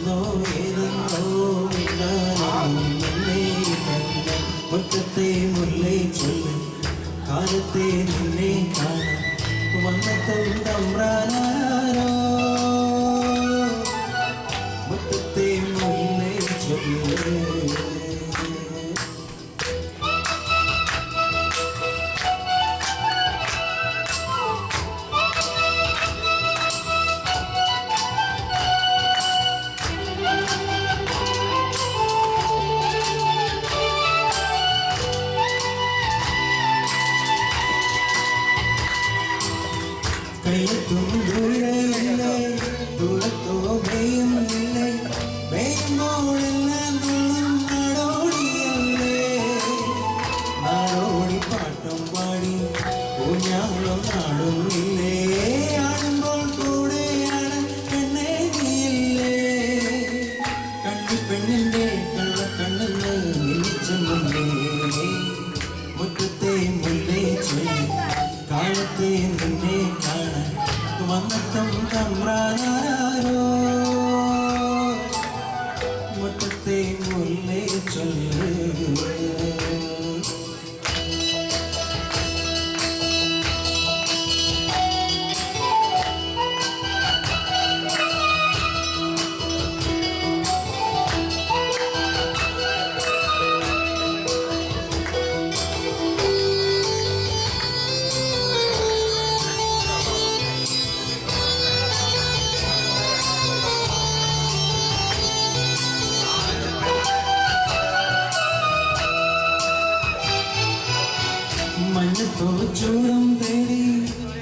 എന്തെന്നോ ഏതെന്നോ നിന്നെ കണ്ട മുറ്റത്തെ മുല്ലേ ചൊല്ല് കാലത്തെ നിന്നെ കാണാൻ വന്നെത്തും തമ്പ്രാനാരോ മുറ്റത്തെ മുല്ലേ ചൊല്ല് കയ്യെത്തും ദൂരെയല്ലേ ദൂരത്തോ മേയുന്നില്ലേ മേയുമ്പോഴെല്ലാം തുള്ളും നാടോടിയല്ലേ നാടോടി പാട്ടും പാടി ഊഞ്ഞാലും നാടുന്നില്ലേ ആടുമ്പോൾ കൂടെയാണ് പെണ്ണെ നീയില്ലേ കണ്ണിപ്പെണ്ണിൻ്റെ കള്ളക്കണ്ണെന്ന് മിന്നിച്ചുമുന്നേ മുറ്റത്തെ മുല്ലേ ചൊല്ലി കാലത്തെ നിന്നെ കാണാൻ വന്നെത്തും തമ്പ്രാനാരോ മുറ്റത്തെ മുല്ലേ ചൊല്ല് മഞ്ഞത്തോ ചൂടും തേടി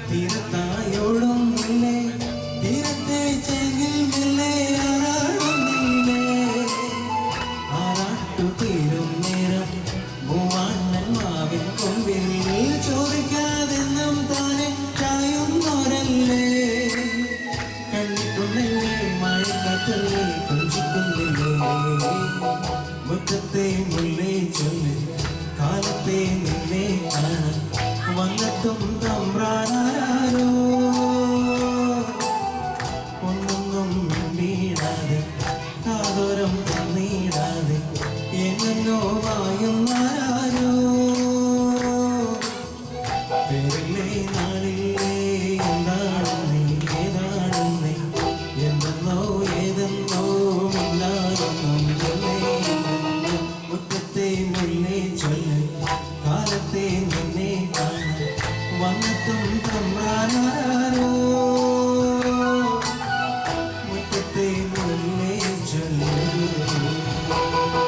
തീരത്തായോടും നിന്നെ തീരത്തെ ചെങ്കിൽ മെല്ലെ ആറാടുന്നില്ലേ ആറാട്ടു തീരും നേരം മൂവാണ്ണൻ മാവിൻ കൊമ്പിൽ ചോദിക്കാതെന്നും താനെ ചായുന്നോരല്ലേ കണ്ടിട്ടുണ്ടെങ്കിൽ മഴക്കാറ്റല്ലേ കൊഞ്ചിക്കുന്നില്ലേ മുറ്റത്തെ മുല്ലേ ചൊല്ല് കാലത്തെ നിന്നെ കാണാൻ വന്നെത്തും തമ്പ്രാനാരോ ഒന്നൊന്നും മിണ്ടിയിടാതെ കാതോരം തന്നിടാതെ എങ്ങോ വായുന്നാരോ പേരില്ലേ നാളില്ലേ എന്താണെന്നേ ഏതാണെന്നേ എന്തെന്നോ ഏതെന്നോ ഇല്ലാതെന്നോ മുറ്റത്തെ മുല്ലേ ചൊല്ല് കാലത്തെ നിന്നെ കാണാൻ വന്നെത്തും തമ്പ്രാനാരോ